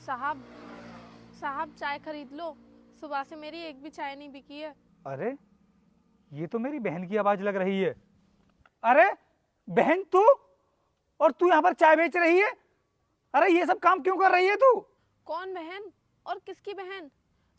साहब साहब चाय खरीद लो, सुबह से मेरी एक भी चाय नहीं बिकी है। अरे ये तो मेरी बहन की आवाज लग रही है। अरे बहन तू, और तू यहाँ पर चाय बेच रही है? अरे ये सब काम क्यों कर रही है तू? कौन बहन और किसकी बहन?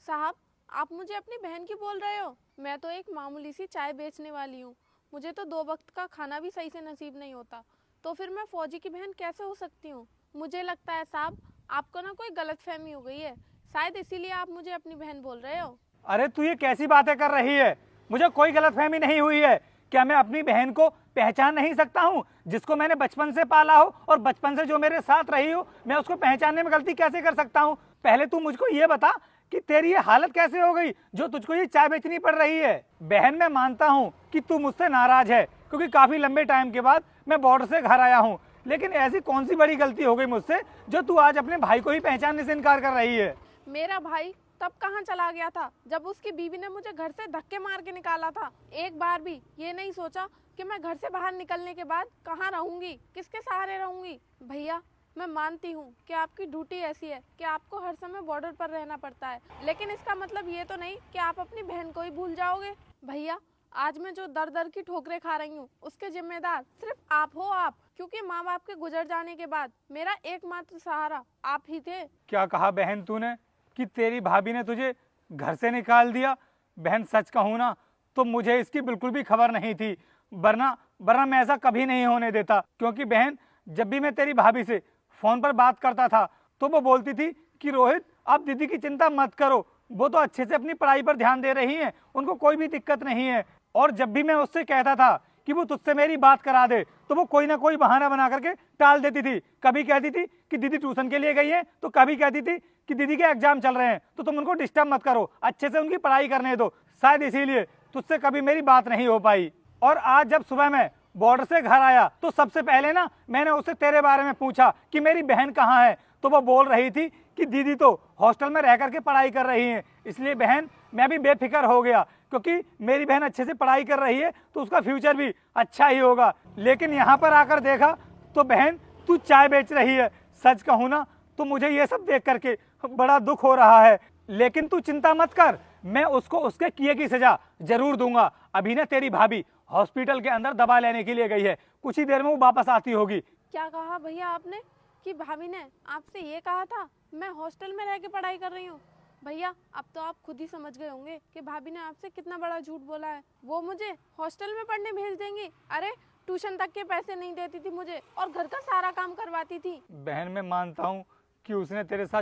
साहब आप मुझे अपनी बहन की बोल रहे हो? मैं तो एक मामूली सी चाय बेचने वाली हूँ। मुझे तो 2 वक्त का खाना भी सही से नसीब नहीं होता, तो फिर मैं फौजी की बहन कैसे हो सकती हूँ? मुझे लगता है साहब आपको ना कोई गलतफहमी हो गई है, शायद इसीलिए आप मुझे अपनी बहन बोल रहे हो। अरे तू ये कैसी बातें कर रही है? मुझे कोई गलतफहमी नहीं हुई है। क्या मैं अपनी बहन को पहचान नहीं सकता हूँ, जिसको मैंने बचपन से पाला हो और बचपन से जो मेरे साथ रही हो? मैं उसको पहचानने में गलती कैसे कर सकता हूँ? पहले तू मुझको ये बता कि तेरी ये हालत कैसे हो गई जो तुझको ये चाय बेचनी पड़ रही है। बहन मैं मानता हूँ कि तू मुझसे नाराज है, क्योंकि काफी लंबे टाइम के बाद मैं बॉर्डर से घर आया हूँ, लेकिन ऐसी कौन सी बड़ी गलती हो गई मुझसे जो तू आज अपने भाई को ही पहचानने से इनकार कर रही है? मेरा भाई तब कहाँ चला गया था जब उसकी बीवी ने मुझे घर से धक्के मार के निकाला था। एक बार भी ये नहीं सोचा कि मैं घर से बाहर निकलने के बाद कहाँ रहूंगी, किसके सहारे रहूंगी। भैया मैं मानती हूँ कि आपकी ड्यूटी ऐसी है कि आपको हर समय बॉर्डर पर रहना पड़ता है, लेकिन इसका मतलब ये तो नहीं कि आप अपनी बहन को ही भूल जाओगे। भैया आज मैं जो दर दर की ठोकरें खा रही हूँ उसके जिम्मेदार सिर्फ आप हो, आप, क्योंकि माँ बाप के गुजर जाने के बाद मेरा एकमात्र सहारा आप ही थे। क्या कहा बहन तूने कि तेरी भाभी ने तुझे घर से निकाल दिया? बहन सच कहूँ ना तो मुझे इसकी बिल्कुल भी खबर नहीं थी, वरना वरना मैं ऐसा कभी नहीं होने देता। क्योंकि बहन जब भी मैं तेरी भाभी से फोन पर बात करता था तो वो बोलती थी कि रोहित आप दीदी की चिंता मत करो, वो तो अच्छे से अपनी पढ़ाई पर ध्यान दे रही हैं, उनको कोई भी दिक्कत नहीं है। और जब भी मैं उससे कहता था कि वो तुझसे मेरी बात करा दे तो वो कोई ना कोई बहाना बना करके टाल देती थी। कभी कहती थी कि दीदी ट्यूशन के लिए गई है, तो कभी कहती थी कि दीदी के एग्जाम चल रहे हैं तो तुम उनको डिस्टर्ब मत करो, अच्छे से उनकी पढ़ाई करने दो। शायद इसीलिए तुझसे कभी मेरी बात नहीं हो पाई। और आज जब सुबह मैं बॉर्डर से घर आया तो सबसे पहले ना मैंने उससे तेरे बारे में पूछा कि मेरी बहन कहाँ है, तो वो बोल रही थी कि दीदी तो हॉस्टल में रह करके पढ़ाई कर रही है। इसलिए बहन मैं भी बेफिक्र हो गया, क्योंकि मेरी बहन अच्छे से पढ़ाई कर रही है तो उसका फ्यूचर भी अच्छा ही होगा। लेकिन यहाँ पर आकर देखा तो बहन तू चाय बेच रही है। सच कहूँ ना तो मुझे ये सब देख करके बड़ा दुख हो रहा है, लेकिन तू चिंता मत कर, मैं उसको उसके किए की सजा जरूर दूंगा। अभी ना तेरी भाभी हॉस्पिटल के अंदर दवा लेने के लिए गई है, कुछ ही देर में वो वापस आती होगी। क्या कहा भैया आपने कि भाभी ने आपसे ये कहा था मैं हॉस्टल में रह के पढ़ाई कर रही हूँ? भैया अब तो आप खुद ही समझ गए होंगे कि भाभी ने आपसे कितना बड़ा झूठ बोला है। वो मुझे हॉस्टल में पढ़ने भेज देंगी? अरे ट्यूशन तक के पैसे नहीं देती थी मुझे और घर का सारा काम करवाती थी। बहन मैं मानता हूँ कि उसने तेरे साथ